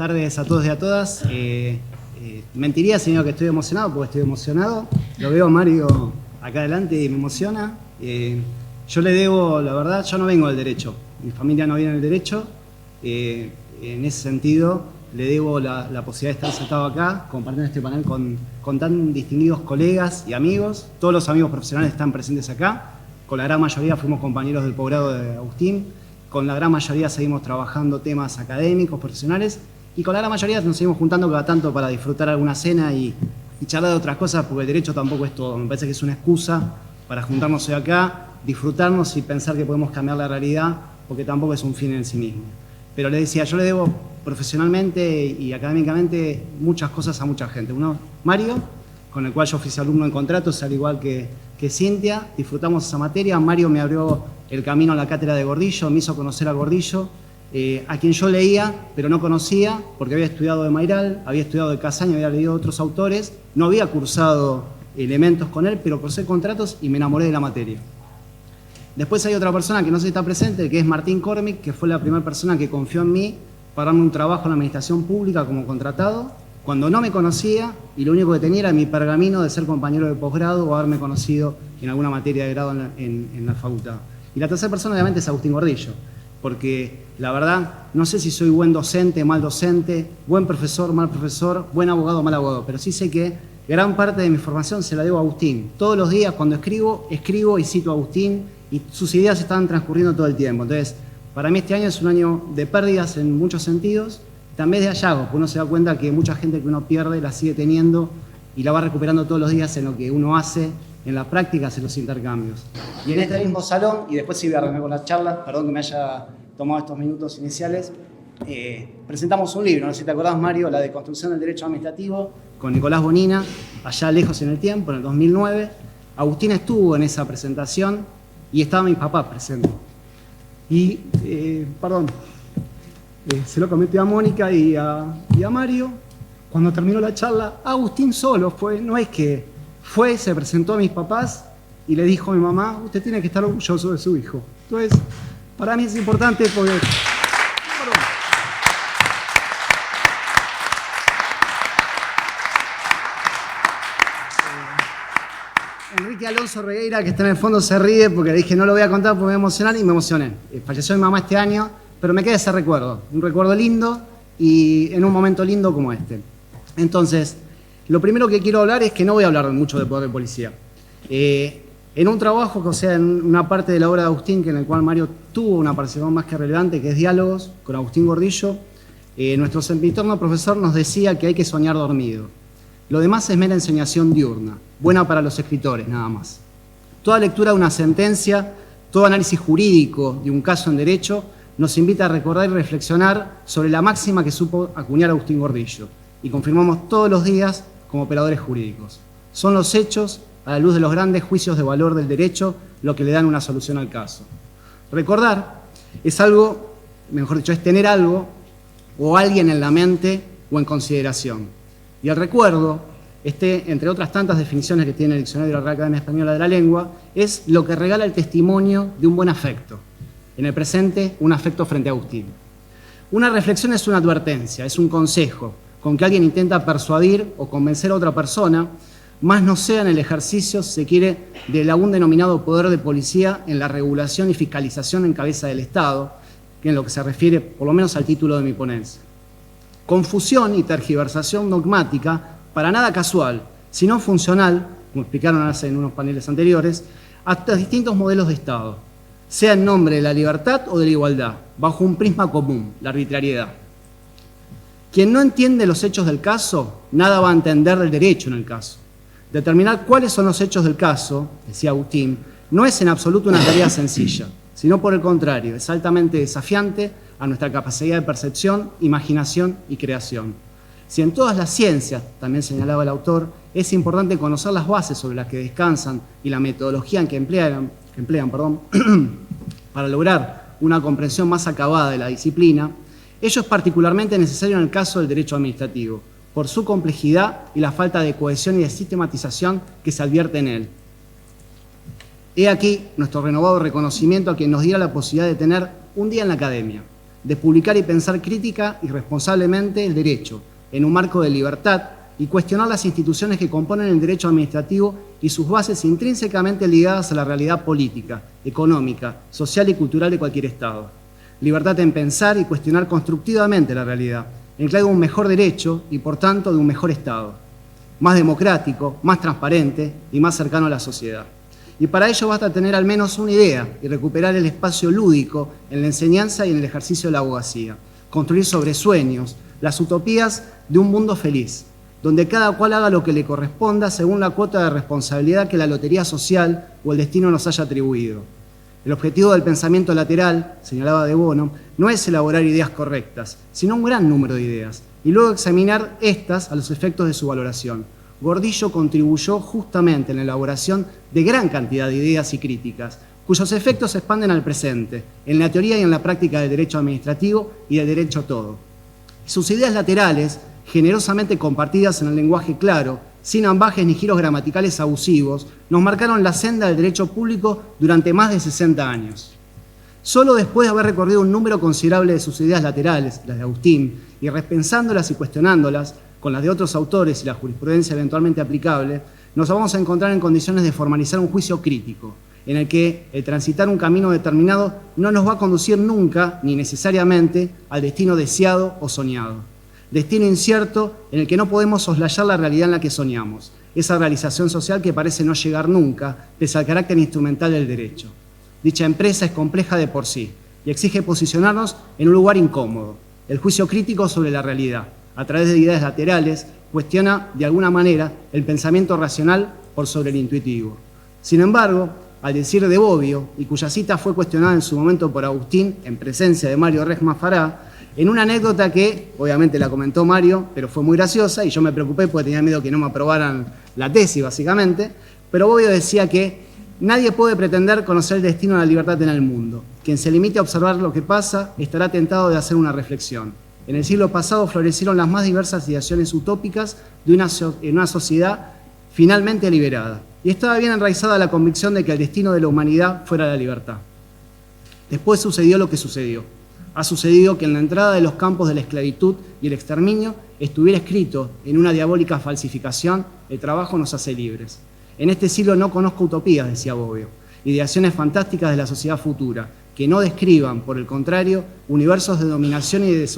tardes a todos y a todas. Mentiría si digo que estoy emocionado, porque estoy emocionado. Lo veo a Mario acá adelante y me emociona. Yo le debo, la verdad, yo no vengo del derecho. Mi familia no viene del derecho. En ese sentido, le debo la posibilidad de estar sentado acá, compartiendo este panel con tan distinguidos colegas y amigos. Todos los amigos profesionales están presentes acá. Con la gran mayoría fuimos compañeros del posgrado de Agustín. Con la gran mayoría seguimos trabajando temas académicos, profesionales, y con la gran mayoría nos seguimos juntando cada tanto para disfrutar alguna cena y charlar de otras cosas, porque el derecho tampoco es todo. Me parece que es una excusa para juntarnos hoy acá, disfrutarnos y pensar que podemos cambiar la realidad, porque tampoco es un fin en sí mismo. Pero le decía, yo le debo profesionalmente y académicamente muchas cosas a mucha gente. Uno, Mario, con el cual yo fui alumno en contratos, al igual que Cintia, disfrutamos esa materia. Mario me abrió el camino a la cátedra de Gordillo, me hizo conocer a Gordillo, a quien yo leía, pero no conocía, porque había estudiado de Mayral, había estudiado de Casaña, había leído otros autores, no había cursado elementos con él, pero cursé contratos y me enamoré de la materia. Después hay otra persona que no sé si está presente, que es Martín Cormick, que fue la primera persona que confió en mí para darme un trabajo en la administración pública como contratado, cuando no me conocía y lo único que tenía era mi pergamino de ser compañero de posgrado o haberme conocido en alguna materia de grado en la facultad. Y la tercera persona obviamente es Agustín Gordillo, porque la verdad no sé si soy buen docente, mal docente, buen profesor, mal profesor, buen abogado, mal abogado, pero sí sé que gran parte de mi formación se la debo a Agustín. Todos los días cuando escribo y cito a Agustín y sus ideas están transcurriendo todo el tiempo. Entonces, para mí este año es un año de pérdidas en muchos sentidos, también de hallazgos, porque uno se da cuenta que mucha gente que uno pierde la sigue teniendo y la va recuperando todos los días en lo que uno hace, en las prácticas, en los intercambios. Y en este mismo salón, y después sí voy a arrancar con las charlas, perdón que me haya tomado estos minutos iniciales, presentamos un libro, no sé si te acordás, Mario, La deconstrucción del derecho administrativo, con Nicolás Bonina, allá lejos en el tiempo, en el 2009. Agustín estuvo en esa presentación y estaba mi papá presente. Y, se lo comenté a Mónica y a Mario. Cuando terminó la charla, Agustín solo fue, no es que fue, se presentó a mis papás y le dijo a mi mamá, usted tiene que estar orgulloso de su hijo. Entonces, para mí es importante porque... Enrique Alonso Regueira, que está en el fondo, se ríe porque le dije no lo voy a contar porque me voy a emocionar y me emocioné. Falleció mi mamá este año, pero me queda ese recuerdo, un recuerdo lindo y en un momento lindo como este. Entonces, lo primero que quiero hablar es que no voy a hablar mucho de poder de policía. En un trabajo, o sea, en una parte de la obra de Agustín, que en el cual Mario tuvo una participación más que relevante, que es Diálogos, con Agustín Gordillo, nuestro sempiterno profesor nos decía que hay que soñar dormido. Lo demás es mera ensoñación diurna, buena para los escritores, nada más. Toda lectura de una sentencia, todo análisis jurídico de un caso en derecho, nos invita a recordar y reflexionar sobre la máxima que supo acuñar Agustín Gordillo, y confirmamos todos los días como operadores jurídicos. Son los hechos, a la luz de los grandes juicios de valor del derecho, lo que le dan una solución al caso. Recordar es algo, mejor dicho, es tener algo o alguien en la mente o en consideración. Y el recuerdo, entre otras tantas definiciones que tiene el Diccionario de la Real Academia Española de la Lengua, es lo que regala el testimonio de un buen afecto. En el presente, un afecto frente a Agustín. Una reflexión es una advertencia, es un consejo, con que alguien intenta persuadir o convencer a otra persona, más no sea en el ejercicio, si se quiere, del aún denominado poder de policía en la regulación y fiscalización en cabeza del Estado, que en lo que se refiere, por lo menos al título de mi ponencia. Confusión y tergiversación dogmática, para nada casual, sino funcional, como explicaron hace en unos paneles anteriores, a distintos modelos de Estado, sea en nombre de la libertad o de la igualdad, bajo un prisma común, la arbitrariedad. Quien no entiende los hechos del caso, nada va a entender del derecho en el caso. Determinar cuáles son los hechos del caso, decía Agustín, no es en absoluto una tarea sencilla, sino por el contrario, es altamente desafiante a nuestra capacidad de percepción, imaginación y creación. Si en todas las ciencias, también señalaba el autor, es importante conocer las bases sobre las que descansan y la metodología que emplean para lograr una comprensión más acabada de la disciplina, ello es particularmente necesario en el caso del derecho administrativo, por su complejidad y la falta de cohesión y de sistematización que se advierte en él. He aquí nuestro renovado reconocimiento a quien nos diera la posibilidad de tener un día en la academia, de publicar y pensar crítica y responsablemente el derecho, en un marco de libertad, y cuestionar las instituciones que componen el derecho administrativo y sus bases intrínsecamente ligadas a la realidad política, económica, social y cultural de cualquier Estado. Libertad en pensar y cuestionar constructivamente la realidad, en clave de un mejor derecho y, por tanto, de un mejor Estado, más democrático, más transparente y más cercano a la sociedad. Y para ello basta tener al menos una idea y recuperar el espacio lúdico en la enseñanza y en el ejercicio de la abogacía, construir sobre sueños, las utopías de un mundo feliz, donde cada cual haga lo que le corresponda según la cuota de responsabilidad que la lotería social o el destino nos haya atribuido. El objetivo del pensamiento lateral, señalaba de Bono, no es elaborar ideas correctas, sino un gran número de ideas, y luego examinar estas a los efectos de su valoración. Gordillo contribuyó justamente en la elaboración de gran cantidad de ideas y críticas, cuyos efectos se expanden al presente, en la teoría y en la práctica del derecho administrativo y del derecho todo. Sus ideas laterales, generosamente compartidas en el lenguaje claro, sin ambajes ni giros gramaticales abusivos, nos marcaron la senda del derecho público durante más de 60 años. Solo después de haber recorrido un número considerable de sus ideas laterales, las de Agustín, y repensándolas y cuestionándolas con las de otros autores y la jurisprudencia eventualmente aplicable, nos vamos a encontrar en condiciones de formalizar un juicio crítico, en el que el transitar un camino determinado no nos va a conducir nunca, ni necesariamente, al destino deseado o soñado. Destino incierto en el que no podemos soslayar la realidad en la que soñamos, esa realización social que parece no llegar nunca, pese al carácter instrumental del derecho. Dicha empresa es compleja de por sí y exige posicionarnos en un lugar incómodo. El juicio crítico sobre la realidad, a través de ideas laterales, cuestiona de alguna manera el pensamiento racional por sobre el intuitivo. Sin embargo, al decir de Bobbio, y cuya cita fue cuestionada en su momento por Agustín en presencia de Mario Resma Fará, en una anécdota que obviamente la comentó Mario, pero fue muy graciosa y yo me preocupé porque tenía miedo que no me aprobaran la tesis básicamente, pero Bobbio decía que nadie puede pretender conocer el destino de la libertad en el mundo. Quien se limite a observar lo que pasa estará tentado de hacer una reflexión. En el siglo pasado florecieron las más diversas ideaciones utópicas de una sociedad finalmente liberada. Y estaba bien enraizada la convicción de que el destino de la humanidad fuera la libertad. Después sucedió lo que sucedió. Ha sucedido que en la entrada de los campos de la esclavitud y el exterminio estuviera escrito en una diabólica falsificación: el trabajo nos hace libres. En este siglo no conozco utopías, decía Bobbio, ideaciones fantásticas de la sociedad futura, que no describan, por el contrario, universos de dominación y de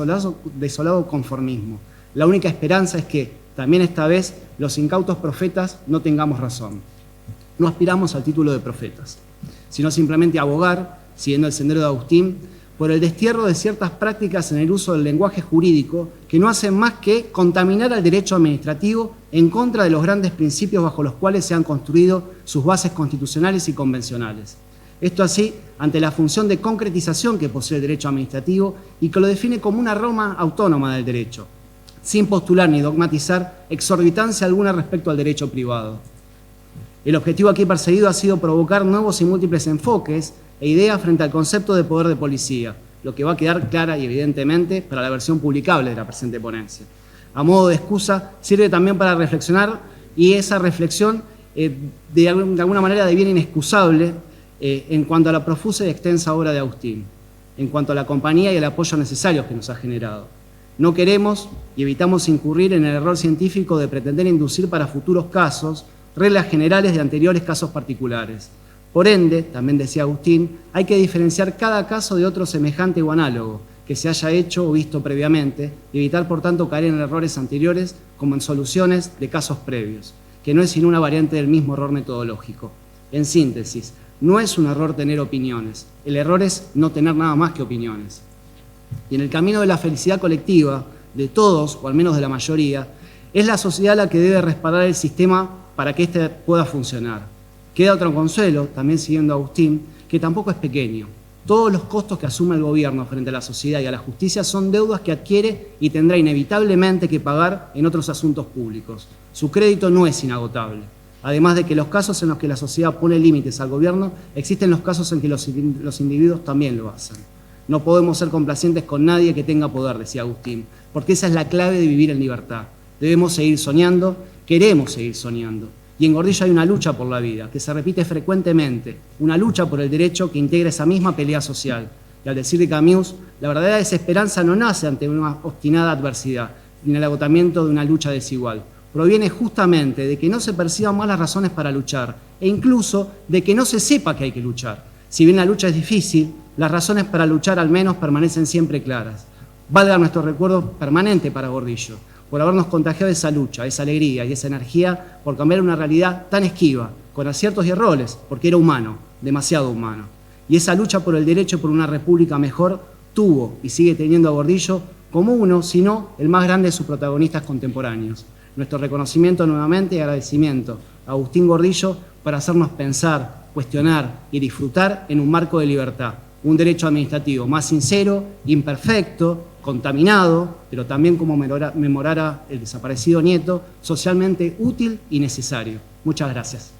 desolado conformismo. La única esperanza es que, también esta vez, los incautos profetas no tengamos razón. No aspiramos al título de profetas, sino simplemente a abogar, siguiendo el sendero de Agustín, por el destierro de ciertas prácticas en el uso del lenguaje jurídico que no hacen más que contaminar al derecho administrativo en contra de los grandes principios bajo los cuales se han construido sus bases constitucionales y convencionales. Esto así, ante la función de concretización que posee el derecho administrativo y que lo define como una rama autónoma del derecho, sin postular ni dogmatizar exorbitancia alguna respecto al derecho privado. El objetivo aquí perseguido ha sido provocar nuevos y múltiples enfoques e ideas frente al concepto de poder de policía, lo que va a quedar clara y evidentemente para la versión publicable de la presente ponencia. A modo de excusa, sirve también para reflexionar, y esa reflexión de alguna manera deviene inexcusable en cuanto a la profusa y extensa obra de Agustín, en cuanto a la compañía y el apoyo necesarios que nos ha generado. No queremos y evitamos incurrir en el error científico de pretender inducir para futuros casos reglas generales de anteriores casos particulares. Por ende, también decía Agustín, hay que diferenciar cada caso de otro semejante o análogo que se haya hecho o visto previamente y evitar, por tanto, caer en errores anteriores como en soluciones de casos previos, que no es sino una variante del mismo error metodológico. En síntesis, no es un error tener opiniones, el error es no tener nada más que opiniones. Y en el camino de la felicidad colectiva, de todos, o al menos de la mayoría, es la sociedad la que debe respaldar el sistema para que éste pueda funcionar. Queda otro consuelo, también siguiendo a Agustín, que tampoco es pequeño. Todos los costos que asume el gobierno frente a la sociedad y a la justicia son deudas que adquiere y tendrá inevitablemente que pagar en otros asuntos públicos. Su crédito no es inagotable. Además de que los casos en los que la sociedad pone límites al gobierno, existen los casos en que los individuos también lo hacen. No podemos ser complacientes con nadie que tenga poder, decía Agustín, porque esa es la clave de vivir en libertad. Debemos seguir soñando, queremos seguir soñando. Y en Gordillo hay una lucha por la vida, que se repite frecuentemente, una lucha por el derecho que integra esa misma pelea social. Y al decir de Camus, la verdadera desesperanza no nace ante una obstinada adversidad, ni el agotamiento de una lucha desigual. Proviene justamente de que no se perciban más las razones para luchar, e incluso de que no se sepa que hay que luchar. Si bien la lucha es difícil, las razones para luchar al menos permanecen siempre claras. Valga nuestro recuerdo permanente para Gordillo, por habernos contagiado esa lucha, esa alegría y esa energía por cambiar una realidad tan esquiva, con aciertos y errores, porque era humano, demasiado humano. Y esa lucha por el derecho por una república mejor tuvo y sigue teniendo a Gordillo como uno, si no el más grande de sus protagonistas contemporáneos. Nuestro reconocimiento nuevamente y agradecimiento a Agustín Gordillo por hacernos pensar, cuestionar y disfrutar en un marco de libertad, un derecho administrativo más sincero, imperfecto, contaminado, pero también, como memorara el desaparecido nieto, socialmente útil y necesario. Muchas gracias.